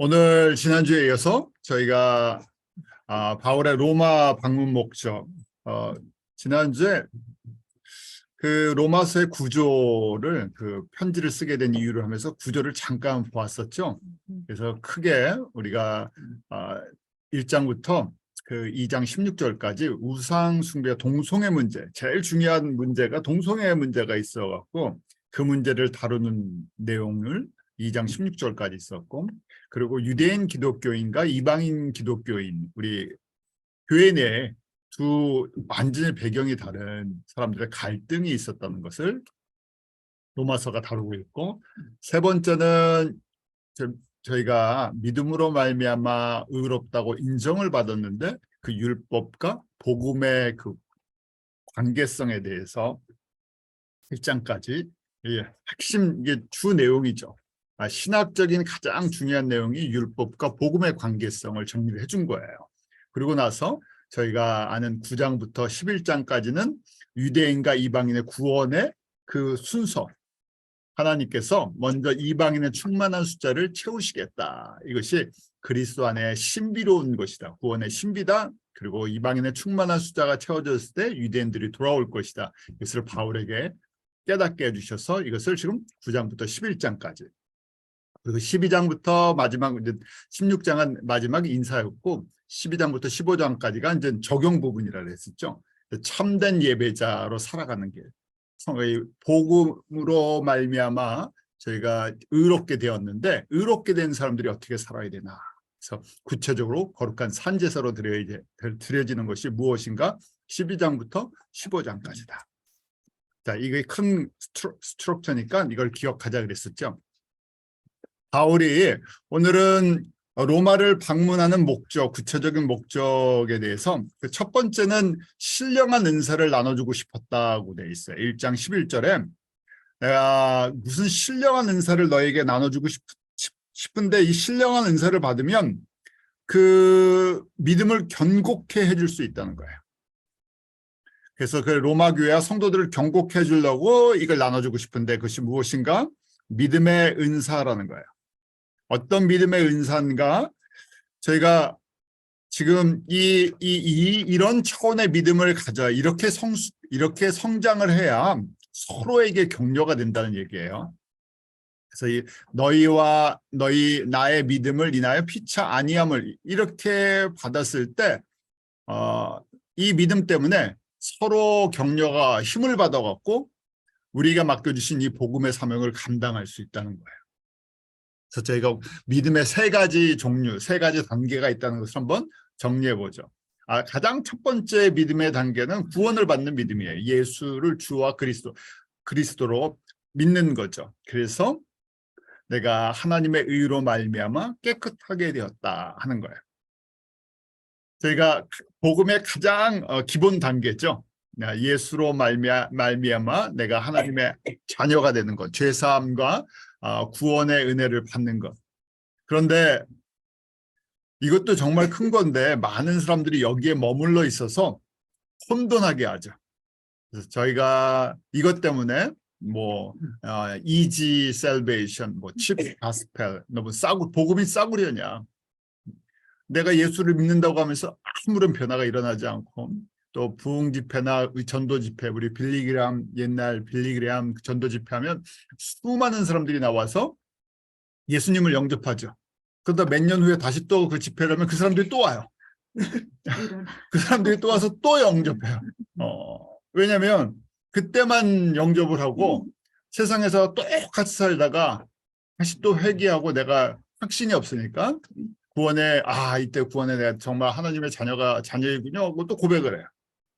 오늘 지난주에 이어서 저희가 바울의 로마 방문 목적, 지난주에 그 로마서의 구조를 그 편지를 쓰게 된 이유를 하면서 구조를 잠깐 보았었죠. 그래서 크게 우리가 1장부터 그 2장 16절까지 우상 숭배, 동성애 문제, 제일 중요한 문제가 동성애 문제가 있어갖고 그 문제를 다루는 내용을 2장 16절까지 있었고, 그리고 유대인 기독교인과 이방인 기독교인, 우리 교회 내에 두 완전히 배경이 다른 사람들의 갈등이 있었다는 것을 로마서가 다루고 있고, 세 번째는 저희가 믿음으로 말미암아 의롭다고 인정을 받았는데 그 율법과 복음의 그 관계성에 대해서 1장까지 핵심, 이게 주 내용이죠. 신학적인 가장 중요한 내용이 율법과 복음의 관계성을 정리를 해준 거예요. 그리고 나서 저희가 아는 9장부터 11장까지는 유대인과 이방인의 구원의 그 순서, 하나님께서 먼저 이방인의 충만한 숫자를 채우시겠다. 이것이 그리스도 안에 신비로운 것이다. 구원의 신비다. 그리고 이방인의 충만한 숫자가 채워졌을 때 유대인들이 돌아올 것이다. 이것을 바울에게 깨닫게 해주셔서 이것을 지금 9장부터 11장까지, 그리고 12장부터 마지막 16장은 마지막 인사였고 12장부터 15장까지가 이제 적용 부분이라고 했었죠. 참된 예배자로 살아가는 게 복음으로 말미암아 저희가 의롭게 되었는데 의롭게 된 사람들이 어떻게 살아야 되나. 그래서 구체적으로 거룩한 산제사로 드려지는 것이 무엇인가 12장부터 15장까지다. 자, 이게 큰 스트럭처니까 이걸 기억하자 그랬었죠. 바울이 오늘은 로마를 방문하는 목적, 구체적인 목적에 대해서 첫 번째는 신령한 은사를 나눠주고 싶었다고 돼 있어요. 1장 11절에 내가 무슨 신령한 은사를 너에게 나눠주고 싶은데 이 신령한 은사를 받으면 그 믿음을 견고케 해줄 수 있다는 거예요. 그래서 그 로마 교회와 성도들을 경고해 주려고 이걸 나눠주고 싶은데 그것이 무엇인가? 믿음의 은사라는 거예요. 어떤 믿음의 은사인가? 저희가 지금 이런 차원의 믿음을 가져 이렇게 성장을 해야 서로에게 격려가 된다는 얘기예요. 그래서 너희와 나의 믿음을 인하여 피차 아니함을 이렇게 받았을 때 이 믿음 때문에 서로 격려가 힘을 받아갖고 우리가 맡겨주신 이 복음의 사명을 감당할 수 있다는 거예요. 그래서 저희가 믿음의 세 가지 종류, 세 가지 단계가 있다는 것을 한번 정리해 보죠. 가장 첫 번째 믿음의 단계는 구원을 받는 믿음이에요. 예수를 주와 그리스도로 믿는 거죠. 그래서 내가 하나님의 의로 말미암아 깨끗하게 되었다 하는 거예요. 저희가 복음의 가장 기본 단계죠. 예수로 말미암아 내가 하나님의 자녀가 되는 것, 죄사함과 구원의 은혜를 받는 것. 그런데 이것도 정말 큰 건데 많은 사람들이 여기에 머물러 있어서 혼돈하게 하죠. 그래서 저희가 이것 때문에 easy salvation, cheap gospel, 너무 복음이 싸구려냐. 내가 예수를 믿는다고 하면서 아무런 변화가 일어나지 않고 또 부흥 집회나 전도 집회, 우리 옛날 빌리그램 전도 집회하면 수많은 사람들이 나와서 예수님을 영접하죠. 그러다 몇 년 후에 다시 또 그 집회를 하면 그 사람들이 또 와요. 그 사람들이 또 와서 또 영접해요. 왜냐하면 그때만 영접을 하고 세상에서 똑같이 살다가 다시 또 회개하고 내가 확신이 없으니까 이때 구원에 내가 정말 하나님의 자녀이군요 하고 또 고백을 해요.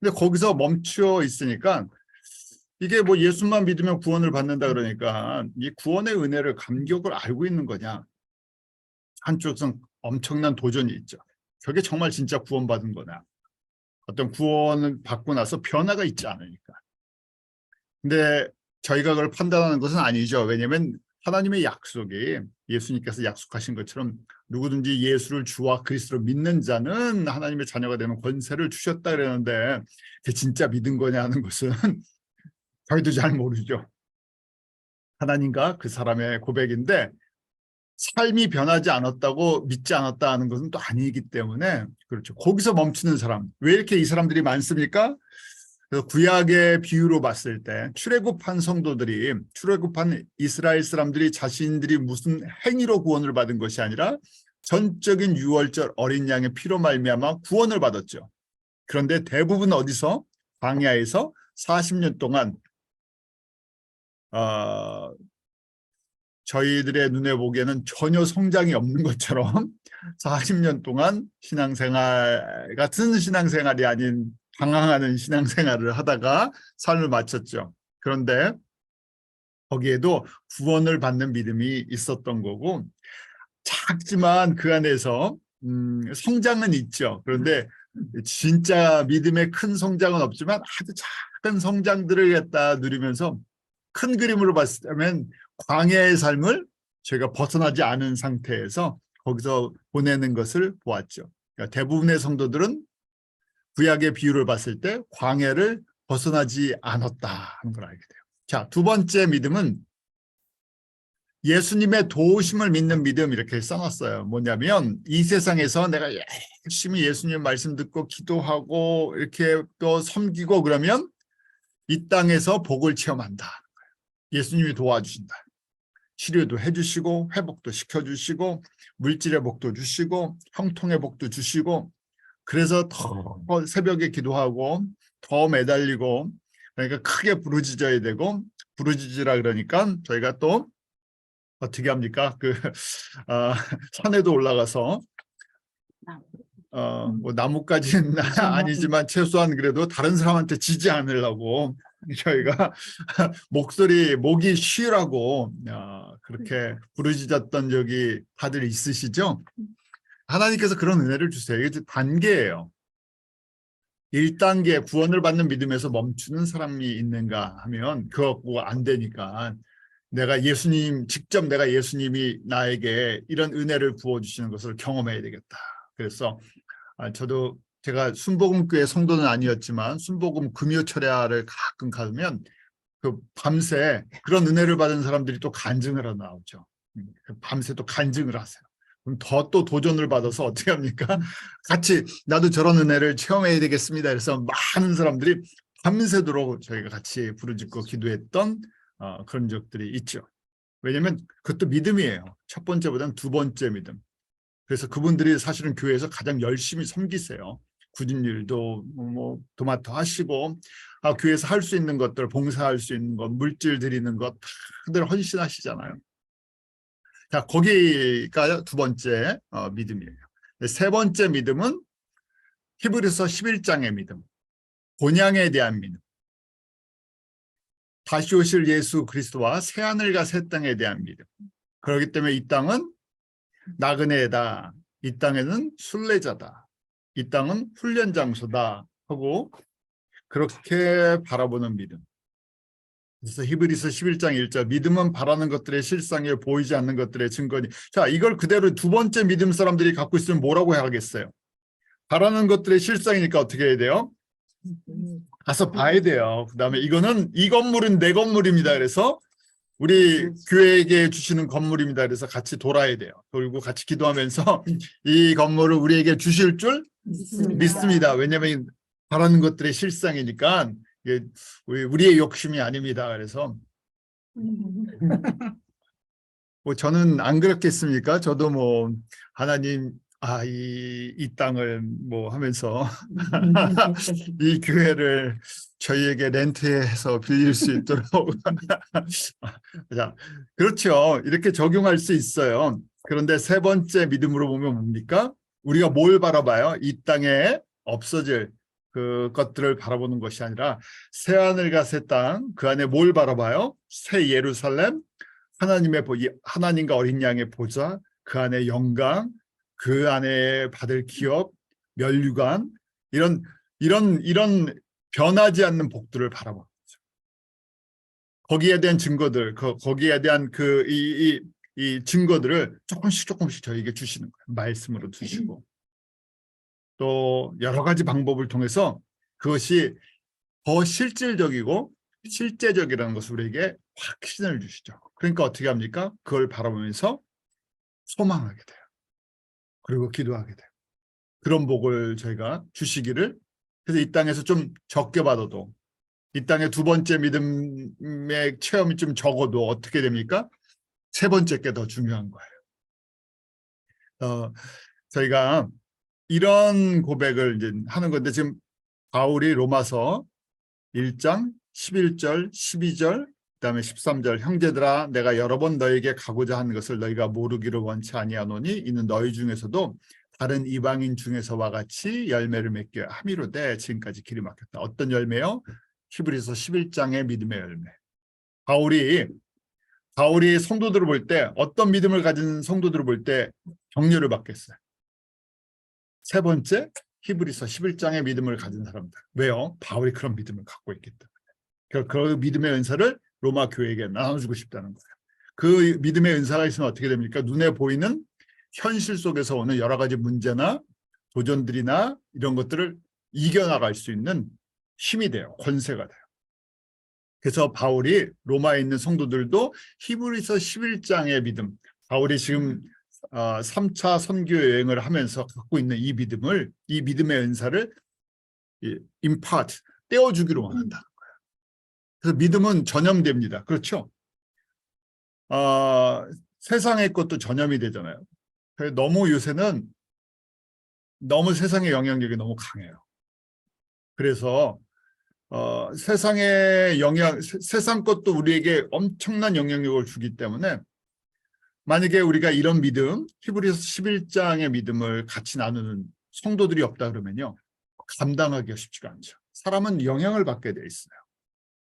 근데 거기서 멈추어 있으니까 이게 예수만 믿으면 구원을 받는다 그러니까 이 구원의 은혜를 감격을 알고 있는 거냐. 한쪽은 엄청난 도전이 있죠. 저게 정말 진짜 구원받은 거냐. 어떤 구원을 받고 나서 변화가 있지 않으니까. 근데 저희가 그걸 판단하는 것은 아니죠. 왜냐하면 하나님의 약속이 예수님께서 약속하신 것처럼 누구든지 예수를 주와 그리스도로 믿는 자는 하나님의 자녀가 되는 권세를 주셨다 그러는데 그게 진짜 믿은 거냐 하는 것은 저희도 잘 모르죠. 하나님과 그 사람의 고백인데 삶이 변하지 않았다고 믿지 않았다는 것은 또 아니기 때문에 그렇죠. 거기서 멈추는 사람. 왜 이렇게 이 사람들이 많습니까? 그래서 구약의 비유로 봤을 때 출애굽한 성도들이 출애굽한 이스라엘 사람들이 자신들이 무슨 행위로 구원을 받은 것이 아니라 전적인 유월절 어린 양의 피로 말미암아 구원을 받았죠. 그런데 대부분 어디서? 광야에서 40년 동안 저희들의 눈에 보기에는 전혀 성장이 없는 것처럼 40년 동안 신앙생활 같은 신앙생활이 아닌 방황하는 신앙생활을 하다가 삶을 마쳤죠. 그런데 거기에도 구원을 받는 믿음이 있었던 거고 작지만 그 안에서 성장은 있죠. 그런데 진짜 믿음의 큰 성장은 없지만 아주 작은 성장들을 갖다 누리면서 큰 그림으로 봤을 때면 광야의 삶을 저희가 벗어나지 않은 상태에서 거기서 보내는 것을 보았죠. 그러니까 대부분의 성도들은 구약의 비유를 봤을 때 광야를 벗어나지 않았다는 걸 알게 돼요. 자, 두 번째 믿음은 예수님의 도우심을 믿는 믿음 이렇게 써놨어요. 뭐냐면 이 세상에서 내가 열심히 예수님 말씀 듣고 기도하고 이렇게 또 섬기고 그러면 이 땅에서 복을 체험한다. 예수님이 도와주신다. 치료도 해주시고 회복도 시켜주시고 물질의 복도 주시고 형통의 복도 주시고 그래서 더 새벽에 기도하고 더 매달리고 그러니까 크게 부르짖어야 되고 부르짖으라 그러니까 저희가 또 어떻게 합니까? 산에도 올라가서 뭐 나무까지는 아니지만 최소한 그래도 다른 사람한테 지지 않으려고 저희가 목이 쉬라고 그렇게 부르짖었던 적이 다들 있으시죠? 하나님께서 그런 은혜를 주세요. 이게 단계예요. 1단계 구원을 받는 믿음에서 멈추는 사람이 있는가 하면 그거 안 되니까 직접 내가 예수님이 나에게 이런 은혜를 부어주시는 것을 경험해야 되겠다. 그래서 제가 순복음교회 성도는 아니었지만 순복음 금요철야를 가끔 가면 그 밤새 그런 은혜를 받은 사람들이 또 간증을 하러 나오죠. 밤새 또 간증을 하세요. 그럼 더 또 도전을 받아서 어떻게 합니까? 같이 나도 저런 은혜를 체험해야 되겠습니다. 그래서 많은 사람들이 밤새도록 저희가 같이 부르짖고 기도했던 그런 적들이 있죠. 왜냐하면 그것도 믿음이에요. 첫 번째보다는 두 번째 믿음. 그래서 그분들이 사실은 교회에서 가장 열심히 섬기세요. 굳은 일도 뭐 도맡아 하시고 교회에서 할 수 있는 것들, 봉사할 수 있는 것, 물질 드리는 것 다들 헌신하시잖아요. 자, 거기가 두 번째 믿음이에요. 세 번째 믿음은 히브리서 11장의 믿음, 본향에 대한 믿음. 다시 오실 예수 그리스도와 새하늘과 새 땅에 대한 믿음. 그렇기 때문에 이 땅은 나그네다. 이 땅에는 순례자다. 이 땅은 훈련 장소다 하고 그렇게 바라보는 믿음. 그래서 히브리서 11장 1절 믿음은 바라는 것들의 실상에 보이지 않는 것들의 증거니. 자, 이걸 그대로 두 번째 믿음 사람들이 갖고 있으면 뭐라고 해야겠어요? 바라는 것들의 실상이니까 어떻게 해야 돼요? 가서 봐야 돼요. 그다음에 이거는 이 건물은 내 건물입니다. 그래서 우리 교회에게 주시는 건물입니다. 그래서 같이 돌아야 돼요. 그리고 같이 기도하면서 이 건물을 우리에게 주실 줄 믿습니다. 왜냐하면 바라는 것들의 실상이니까 이게 우리의 욕심이 아닙니다. 그래서 뭐 저는 안 그렇겠습니까? 저도 뭐 하나님 이 땅을 뭐 하면서 이 교회를 저희에게 렌트해서 빌릴 수 있도록 자, 그렇죠. 이렇게 적용할 수 있어요. 그런데 세 번째 믿음으로 보면 뭡니까? 우리가 뭘 바라봐요? 이 땅에 없어질 그 것들을 바라보는 것이 아니라 새 하늘과 새 땅, 그 안에 뭘 바라봐요? 새 예루살렘, 하나님과 어린 양의 보좌, 그 안에 영광, 그 안에 받을 기업, 면류관 이런 변하지 않는 복들을 바라보는 거죠. 거기에 대한 증거들, 거기에 대한 이 증거들을 조금씩 저희에게 주시는 거예요. 말씀으로 주시고 또 여러 가지 방법을 통해서 그것이 더 실질적이고 실제적이라는 것을 우리에게 확신을 주시죠. 그러니까 어떻게 합니까? 그걸 바라보면서 소망하게 돼요. 그리고 기도하게 돼요. 그런 복을 저희가 주시기를. 그래서 이 땅에서 좀 적게 받아도, 이 땅에 두 번째 믿음의 체험이 좀 적어도 어떻게 됩니까? 세 번째 게 더 중요한 거예요. 저희가 이런 고백을 이제 하는 건데, 지금 바울이 로마서 1장 11절, 12절, 그다음에 13절, 형제들아 내가 여러 번 너에게 가고자 하는 것을 너희가 모르기를 원치 아니하노니 이는 너희 중에서도 다른 이방인 중에서와 같이 열매를 맺게 함이로되 지금까지 길이 막혔다. 어떤 열매요? 히브리서 11장의 믿음의 열매. 바울이 성도들을 볼 때, 어떤 믿음을 가진 성도들을 볼 때 격려를 받겠어요? 세 번째, 히브리서 11장의 믿음을 가진 사람들. 왜요? 바울이 그런 믿음을 갖고 있기 때문에. 그 믿음의 은사를 로마 교회에게 나눠주고 싶다는 거예요. 그 믿음의 은사가 있으면 어떻게 됩니까? 눈에 보이는 현실 속에서 오는 여러 가지 문제나 도전들이나 이런 것들을 이겨나갈 수 있는 힘이 돼요. 권세가 돼요. 그래서 바울이 로마에 있는 성도들도 히브리서 11장의 믿음, 바울이 지금 3차 선교 여행을 하면서 갖고 있는 이 믿음의 은사를 임파트, 떼어주기로 원한다는 거예요. 그래서 믿음은 전염됩니다. 그렇죠? 세상의 것도 전염이 되잖아요. 너무 요새는 너무 세상의 영향력이 너무 강해요. 그래서 세상 것도 우리에게 엄청난 영향력을 주기 때문에 만약에 우리가 이런 믿음, 히브리서 11장의 믿음을 같이 나누는 성도들이 없다 그러면요, 감당하기가 쉽지가 않죠. 사람은 영향을 받게 돼 있어요.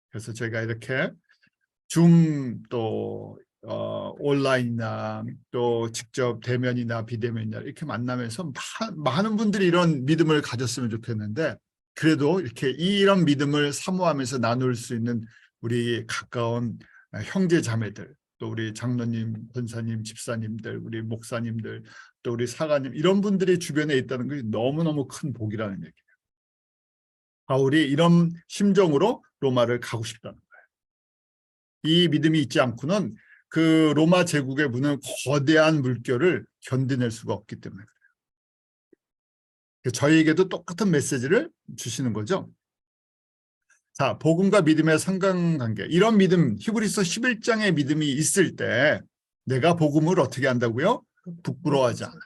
그래서 제가 이렇게 줌 또 온라인이나 또 직접 대면이나 비대면이나 이렇게 만나면서 많은 분들이 이런 믿음을 가졌으면 좋겠는데, 그래도 이렇게 이런 믿음을 사모하면서 나눌 수 있는 우리 가까운 형제 자매들, 또 우리 장로님, 권사님, 집사님들, 우리 목사님들, 또 우리 사가님, 이런 분들이 주변에 있다는 것이 너무너무 큰 복이라는 얘기예요. 바울이 이런 심정으로 로마를 가고 싶다는 거예요. 이 믿음이 있지 않고는 그 로마 제국의 부는 거대한 물결을 견뎌낼 수가 없기 때문에 그래요. 저희에게도 똑같은 메시지를 주시는 거죠. 자, 복음과 믿음의 상관관계. 이런 믿음, 히브리서 11장의 믿음이 있을 때 내가 복음을 어떻게 한다고요? 부끄러워하지 않아요.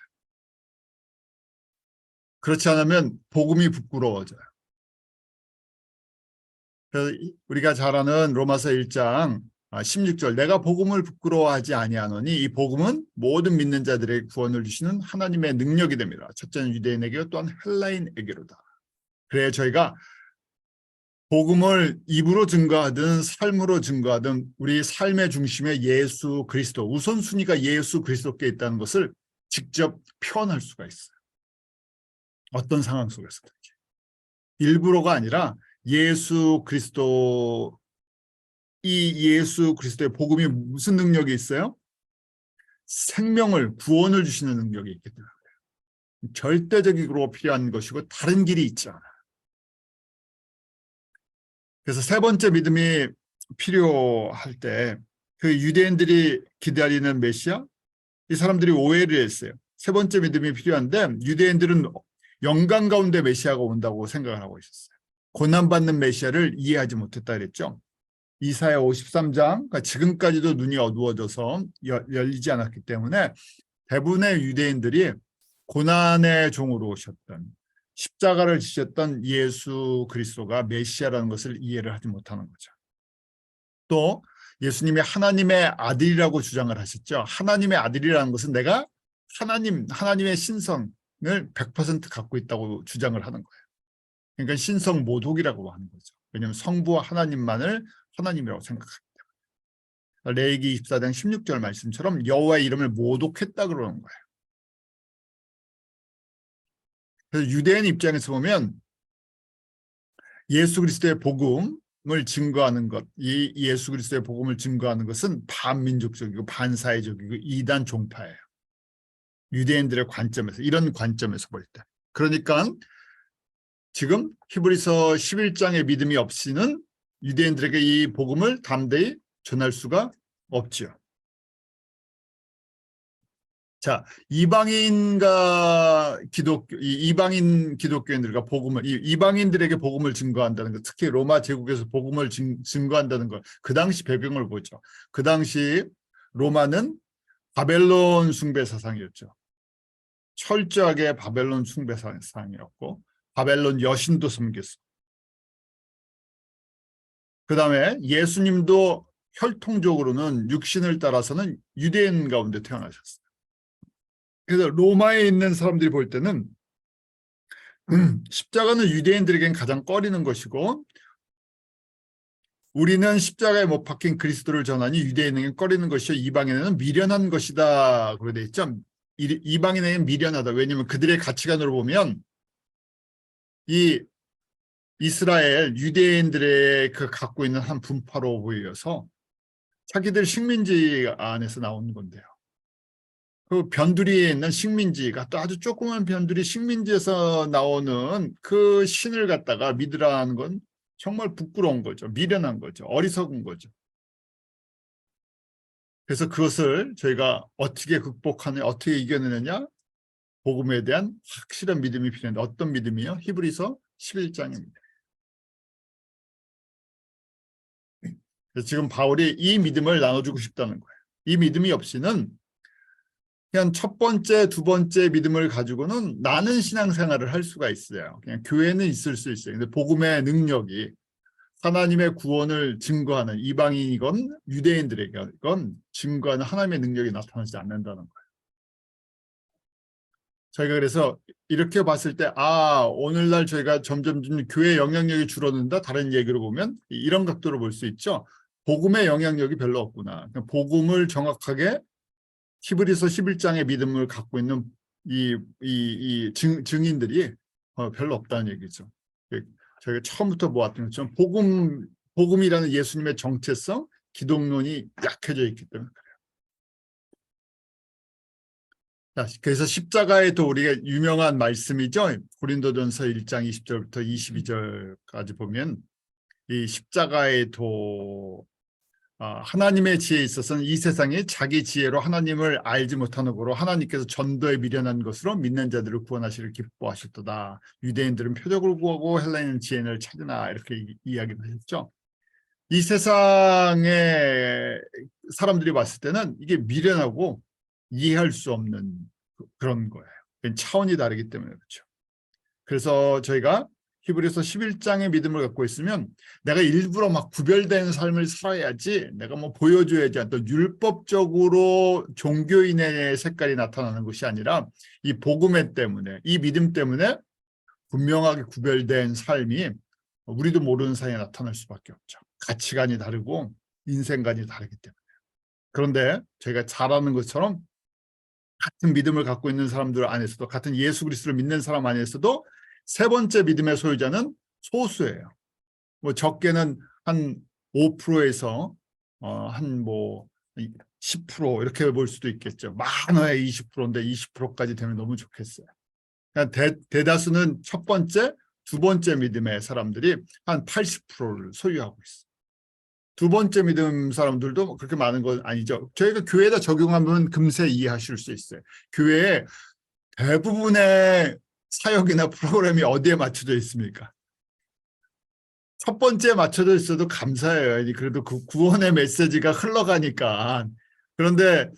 그렇지 않으면 복음이 부끄러워져요. 그래서 우리가 잘 아는 로마서 1장 16절, 내가 복음을 부끄러워하지 아니하노니 이 복음은 모든 믿는 자들의 구원을 주시는 하나님의 능력이 됩니다. 첫째는 유대인에게, 또한 헬라인에게로다. 그래 저희가 복음을 입으로 증거하든 삶으로 증거하든 우리 삶의 중심에 예수 그리스도, 우선순위가 예수 그리스도께 있다는 것을 직접 표현할 수가 있어요. 어떤 상황 속에서든지. 일부러가 아니라 예수 그리스도, 이 예수 그리스도의 복음이 무슨 능력이 있어요? 생명을, 구원을 주시는 능력이 있기 때문에 절대적으로 필요한 것이고 다른 길이 있지 않아요. 그래서 세 번째 믿음이 필요할 때 그 유대인들이 기다리는 메시아, 이 사람들이 오해를 했어요. 세 번째 믿음이 필요한데 유대인들은 영광 가운데 메시아가 온다고 생각을 하고 있었어요. 고난받는 메시아를 이해하지 못했다 그랬죠. 이사야 53장, 그러니까 지금까지도 눈이 어두워져서 열리지 않았기 때문에 대부분의 유대인들이 고난의 종으로 오셨던, 십자가를 지셨던 예수 그리스도가 메시아라는 것을 이해를 하지 못하는 거죠. 또 예수님이 하나님의 아들이라고 주장을 하셨죠. 하나님의 아들이라는 것은 내가 하나님의 신성을 100% 갖고 있다고 주장을 하는 거예요. 그러니까 신성 모독이라고 하는 거죠. 왜냐하면 성부와 하나님만을 하나님이라고 생각합니다. 레위기 24장 16절 말씀처럼 여호와의 이름을 모독했다 그러는 거예요. 그래서 유대인 입장에서 보면 예수 그리스도의 복음을 증거하는 것, 이 예수 그리스도의 복음을 증거하는 것은 반민족적이고 반사회적이고 이단 종파예요. 유대인들의 관점에서, 이런 관점에서 볼 때. 그러니까 지금 히브리서 11장의 믿음이 없이는 유대인들에게 이 복음을 담대히 전할 수가 없지요. 자, 이방인 기독교인들과 이방인들에게 복음을 증거한다는 것, 특히 로마 제국에서 복음을 증거한다는 것, 그 당시 배경을 보죠. 그 당시 로마는 바벨론 숭배 사상이었죠. 철저하게 바벨론 숭배 사상이었고, 바벨론 여신도 섬겼어. 그 다음에 예수님도 혈통적으로는 육신을 따라서는 유대인 가운데 태어나셨어요. 그래서 로마에 있는 사람들이 볼 때는 십자가는 유대인들에겐 가장 꺼리는 것이고, 우리는 십자가에 못 박힌 그리스도를 전하니 유대인에게는 꺼리는 것이요 이방인에게는 미련한 것이다. 그렇게 돼 있죠. 이방인에게는 미련하다. 왜냐하면 그들의 가치관으로 보면 이 이스라엘 유대인들의 그 갖고 있는 한 분파로 보여서 자기들 식민지 안에서 나온 건데요. 그 변두리에 있는 식민지가 또 아주 조그만 변두리 식민지에서 나오는 그 신을 갖다가 믿으라는 건 정말 부끄러운 거죠. 미련한 거죠. 어리석은 거죠. 그래서 그것을 저희가 어떻게 극복하느냐, 어떻게 이겨내느냐, 복음에 대한 확실한 믿음이 필요한데 어떤 믿음이요? 히브리서 11장입니다. 지금 바울이 이 믿음을 나눠주고 싶다는 거예요. 이 믿음이 없이는 그냥 첫 번째, 두 번째 믿음을 가지고는 나는 신앙생활을 할 수가 있어요. 그냥 교회는 있을 수 있어요. 근데 복음의 능력이 하나님의 구원을 증거하는 이방인이건 유대인들에게건 증거하는 하나님의 능력이 나타나지 않는다는 거예요. 저희가 그래서 이렇게 봤을 때 오늘날 저희가 점점 교회 영향력이 줄어든다. 다른 얘기로 보면 이런 각도로 볼 수 있죠. 복음의 영향력이 별로 없구나. 복음을 정확하게 히브리서 11장의 믿음을 갖고 있는 증인들이 별로 없다는 얘기죠. 저희가 처음부터 모았던 것처럼 복음이라는 예수님의 정체성, 기독론이 약해져 있기 때문에 그래요. 그래서 십자가의 도 우리가 유명한 말씀이죠. 고린도전서 1장 20절부터 22절까지 보면 이 십자가의 도 하나님의 지혜에 있어서는 이 세상이 자기 지혜로 하나님을 알지 못하는 거로 하나님께서 전도에 미련한 것으로 믿는 자들을 구원하시를 기뻐하셨도다. 유대인들은 표적을 구하고 헬라인은 지혜를 찾으나 이렇게 이야기를 하셨죠. 이 세상의 사람들이 봤을 때는 이게 미련하고 이해할 수 없는 그런 거예요. 차원이 다르기 때문에 그렇죠. 그래서 저희가 히브리서 11장의 믿음을 갖고 있으면 내가 일부러 막 구별된 삶을 살아야지, 내가 뭐 보여줘야지, 또 율법적으로 종교인의 색깔이 나타나는 것이 아니라 이 복음의 때문에, 이 믿음 때문에 분명하게 구별된 삶이 우리도 모르는 사이에 나타날 수밖에 없죠. 가치관이 다르고 인생관이 다르기 때문에. 그런데 저희가 잘 아는 것처럼 같은 믿음을 갖고 있는 사람들 안에서도, 같은 예수 그리스도를 믿는 사람 안에서도 세 번째 믿음의 소유자는 소수예요. 뭐 적게는 한 5%에서 한 10% 이렇게 볼 수도 있겠죠. 많아야 20%인데 20%까지 되면 너무 좋겠어요. 대다수는 첫 번째, 두 번째 믿음의 사람들이 한 80%를 소유하고 있어요. 두 번째 믿음 사람들도 그렇게 많은 건 아니죠. 저희가 교회에다 적용하면 금세 이해하실 수 있어요. 교회에 대부분의 사역이나 프로그램이 어디에 맞춰져 있습니까? 첫 번째에 맞춰져 있어도 감사해요. 그래도 그 구원의 메시지가 흘러가니까. 그런데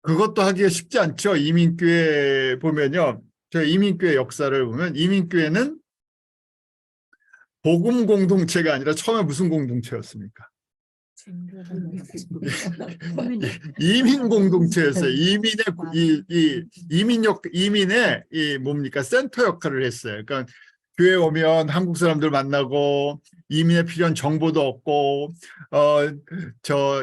그것도 하기가 쉽지 않죠. 이민교회 보면요. 저희 이민교회 역사를 보면 이민교회는 복음 공동체가 아니라 처음에 무슨 공동체였습니까? 이민 공동체였어요. 이민의 뭡니까? 센터 역할을 했어요. 그러니까 교회 오면 한국 사람들 만나고 이민에 필요한 정보도 얻고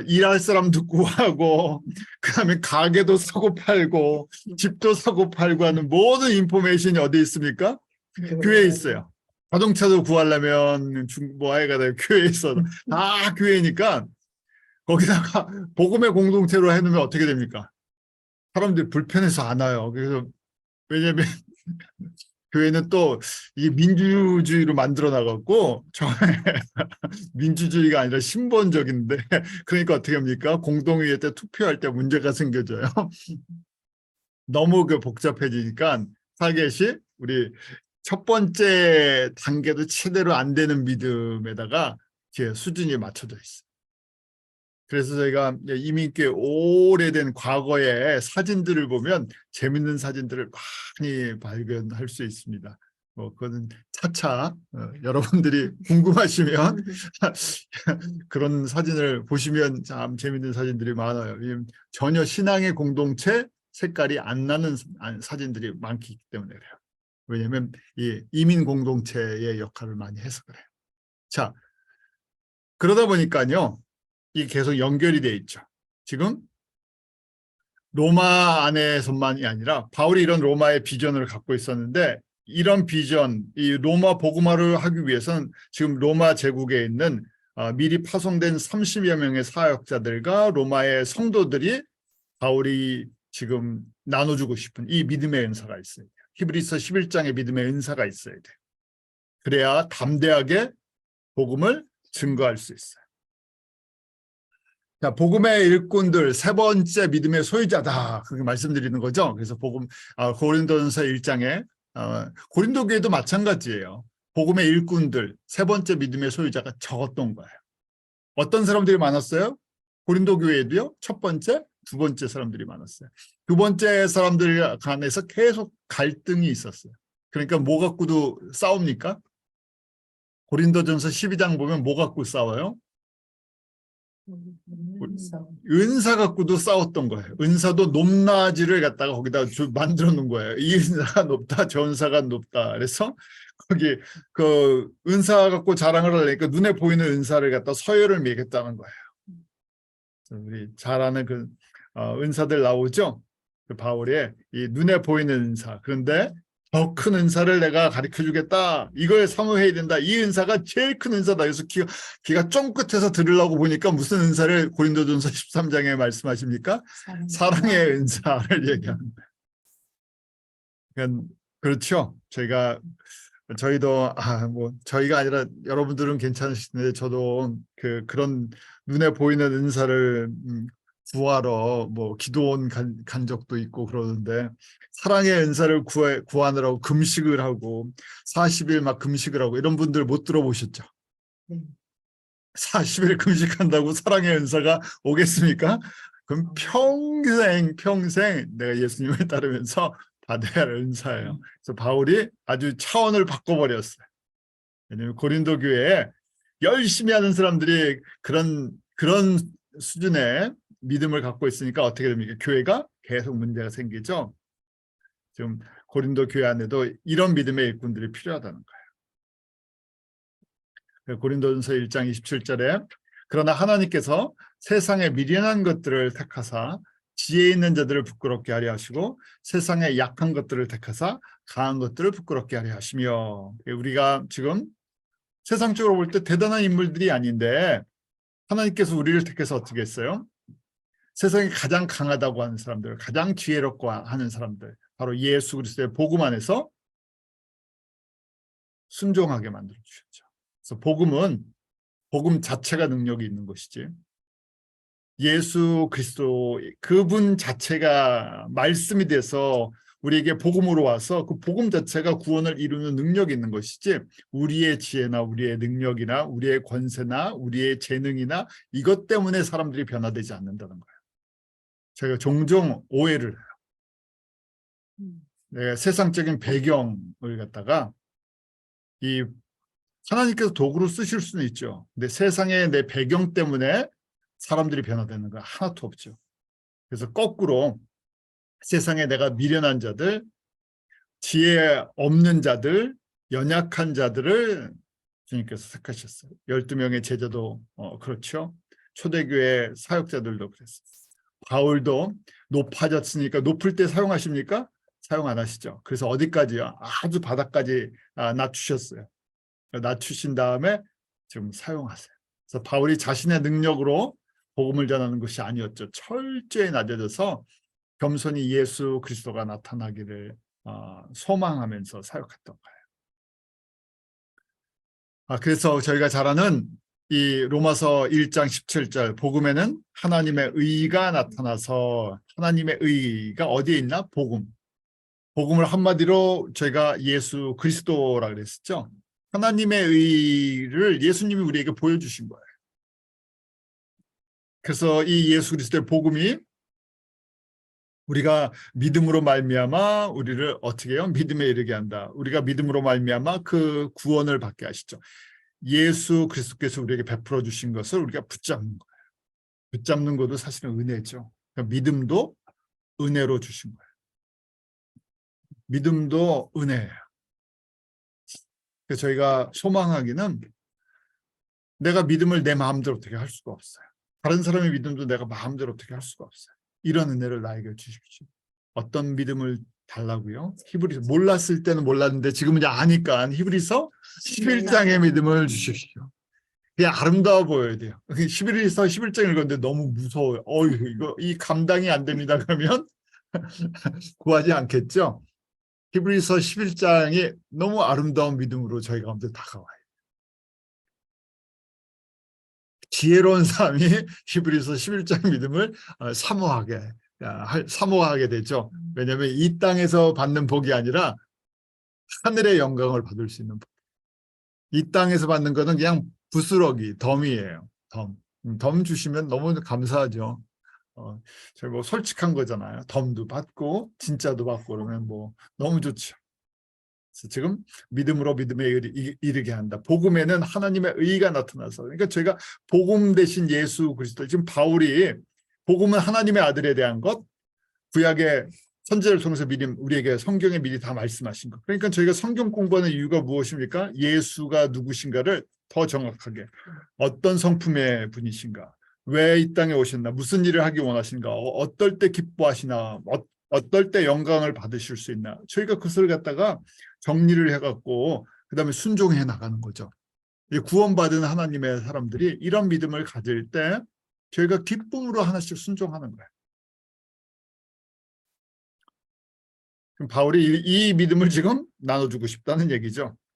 일할 사람도 구하고 그다음에 가게도 사고 팔고 집도 사고 팔고 하는 모든 인포메이션이 어디 있습니까? 교회에 있어요. 자동차도 구하려면 하여간 교회에서 다 교회니까 거기다가 복음의 공동체로 해놓으면 어떻게 됩니까? 사람들이 불편해서 안 와요. 그래서 왜냐면 교회는 또 이 민주주의로 만들어 나갔고 처음에 민주주의가 아니라 신본적인데 그러니까 어떻게 합니까? 공동회의 때 투표할 때 문제가 생겨져요. 너무 그 복잡해지니까 타겟이 우리 첫 번째 단계도 제대로 안 되는 믿음에다가 이렇게 수준이 맞춰져 있어요. 그래서 저희가 이미 꽤 오래된 과거의 사진들을 보면 재밌는 사진들을 많이 발견할 수 있습니다. 그거는 차차 여러분들이 궁금하시면 그런 사진을 보시면 참 재밌는 사진들이 많아요. 전혀 신앙의 공동체 색깔이 안 나는 사진들이 많기 때문에 그래요. 왜냐하면 이 이민 공동체의 역할을 많이 해서 그래요. 자, 그러다 보니까요. 이게 계속 연결이 돼 있죠. 지금 로마 안에서만이 아니라 바울이 이런 로마의 비전을 갖고 있었는데 이런 비전, 이 로마 복음화를 하기 위해서는 지금 로마 제국에 있는 미리 파송된 30여 명의 사역자들과 로마의 성도들이 바울이 지금 나눠주고 싶은 이 믿음의 은사가 있어야 돼요. 히브리서 11장의 믿음의 은사가 있어야 돼요. 그래야 담대하게 복음을 증거할 수 있어요. 자, 복음의 일꾼들 세 번째 믿음의 소유자다 그렇게 말씀드리는 거죠. 그래서 복음 고린도전서 1장에 고린도 교회도 마찬가지예요. 복음의 일꾼들 세 번째 믿음의 소유자가 적었던 거예요. 어떤 사람들이 많았어요? 고린도 교회도요. 첫 번째, 두 번째 사람들이 많았어요. 두 번째 사람들 간에서 계속 갈등이 있었어요. 그러니까 뭐 갖고도 싸웁니까? 고린도전서 12장 보면 뭐 갖고 싸워요? 은사 갖고도 싸웠던 거예요. 은사도 높낮이를 갖다가 거기다 만들어 놓은 거예요. 이 은사가 높다, 저 은사가 높다. 그래서 거기 그 은사 갖고 자랑을 하려니까 눈에 보이는 은사를 갖다 서열을 매겼다는 거예요. 우리 잘 아는 그 은사들 나오죠. 그 바울의 이 눈에 보이는 은사. 그런데 더 큰 은사를 내가 가르쳐 주겠다. 이걸 사모해야 된다. 이 은사가 제일 큰 은사다. 그래서 귀가 쫑긋해서 들으려고 보니까 무슨 은사를 고린도전서 13장에 말씀하십니까? 사랑의 은사를 얘기하는 거예요. 그러니까 그렇죠. 저희도 뭐 저희가 아니라 여러분들은 괜찮으시는데 저도 그런 눈에 보이는 은사를 구하러 뭐 기도원 간 적도 있고 그러는데 사랑의 은사를 구하느라고 금식을 하고 40일 막 금식을 하고 이런 분들 못 들어보셨죠? 40일 금식한다고 사랑의 은사가 오겠습니까? 그럼 평생 내가 예수님을 따르면서 받아야 할 은사예요. 그래서 바울이 아주 차원을 바꿔버렸어요. 왜냐하면 고린도 교회에 열심히 하는 사람들이 그런 수준의 믿음을 갖고 있으니까 어떻게 됩니까? 교회가 계속 문제가 생기죠. 지금 고린도 교회 안에도 이런 믿음의 일꾼들이 필요하다는 거예요. 고린도전서 1장 27절에 그러나 하나님께서 세상의 미련한 것들을 택하사 지혜 있는 자들을 부끄럽게 하려 하시고 세상의 약한 것들을 택하사 강한 것들을 부끄럽게 하려 하시며 우리가 지금 세상적으로 볼 때 대단한 인물들이 아닌데 하나님께서 우리를 택해서 어떻게 했어요? 세상에 가장 강하다고 하는 사람들, 가장 지혜롭고 하는 사람들, 바로 예수 그리스도의 복음 안에서 순종하게 만들어 주셨죠. 그래서 복음 자체가 능력이 있는 것이지. 예수 그리스도 그분 자체가 말씀이 돼서 우리에게 복음으로 와서 그 복음 자체가 구원을 이루는 능력이 있는 것이지 우리의 지혜나 우리의 능력이나 우리의 권세나 우리의 재능이나 이것 때문에 사람들이 변화되지 않는다는 거예요. 제가 종종 오해를 해요. 내가 세상적인 배경을 갖다가 이 하나님께서 도구로 쓰실 수는 있죠. 근데 세상의 내 배경 때문에 사람들이 변화되는 거 하나도 없죠. 그래서 거꾸로 세상에 내가 미련한 자들, 지혜 없는 자들, 연약한 자들을 주님께서 택하셨어요. 12명의 제자도 그렇죠. 초대교회 사역자들도 그랬어요. 바울도 높아졌으니까 높을 때 사용하십니까? 사용 안 하시죠. 그래서 어디까지요? 아주 바닥까지 낮추셨어요. 낮추신 다음에 지금 사용하세요. 그래서 바울이 자신의 능력으로 복음을 전하는 것이 아니었죠. 철저히 낮아져서 겸손히 예수 그리스도가 나타나기를 소망하면서 사역했던 거예요. 그래서 저희가 잘 아는 이 로마서 1장 17절 복음에는 하나님의 의가 나타나서 하나님의 의가 어디에 있나? 복음. 복음을 한마디로 저희가 예수 그리스도라 그랬었죠. 하나님의 의를 예수님이 우리에게 보여주신 거예요. 그래서 이 예수 그리스도의 복음이 우리가 믿음으로 말미암아 우리를 어떻게 해요? 믿음에 이르게 한다. 우리가 믿음으로 말미암아 그 구원을 받게 하시죠. 예수 그리스도께서 우리에게 베풀어 주신 것을 우리가 붙잡는 거예요. 붙잡는 것도 사실은 은혜죠. 그러니까 믿음도 은혜로 주신 거예요. 믿음도 은혜예요. 그래서 저희가 소망하기는 내가 믿음을 내 마음대로 어떻게 할 수가 없어요. 다른 사람의 믿음도 내가 마음대로 어떻게 할 수가 없어요. 이런 은혜를 나에게 주십시오. 어떤 믿음을 달라고요? 히브리서 몰랐을 때는 몰랐는데 지금은 이제 아니까 히브리서 11장의 믿음을 주십시오. 그냥 아름다워 보여야 돼요. 11에서 11장 읽었는데 너무 무서워요. 이거 이 감당이 안 됩니다. 그러면 구하지 않겠죠. 히브리서 11장이 너무 아름다운 믿음으로 저희 가운데 다가와요. 지혜로운 사람이 히브리서 11장 믿음을 사모하게 되죠. 왜냐하면 이 땅에서 받는 복이 아니라 하늘의 영광을 받을 수 있는 복. 이 땅에서 받는 거는 그냥 부스러기, 덤이에요. 덤 주시면 너무 감사하죠. 저희 뭐 솔직한 거잖아요. 덤도 받고 진짜도 받고 그러면 뭐 너무 좋죠. 지금 믿음으로 믿음에 이르게 한다. 복음에는 하나님의 의가 나타나서 그러니까 저희가 복음 대신 예수 그리스도 지금 바울이 복음은 하나님의 아들에 대한 것 구약의 선지자를 통해서 미리 우리에게 성경에 미리 다 말씀하신 것. 그러니까 저희가 성경 공부하는 이유가 무엇입니까? 예수가 누구신가를 더 정확하게 어떤 성품의 분이신가? 왜 이 땅에 오셨나? 무슨 일을 하기 원하신가? 어떨 때 기뻐하시나? 어떨 때 영광을 받으실 수 있나? 저희가 그것을 갖다가 정리를 해갖고 그다음에 순종해 나가는 거죠. 구원받은 하나님의 사람들이 이런 믿음을 가질 때 저희가 기쁨으로 하나씩 순종하는 거예요. 그럼 바울이 이 믿음을 지금 나눠주고 싶다는 얘기죠.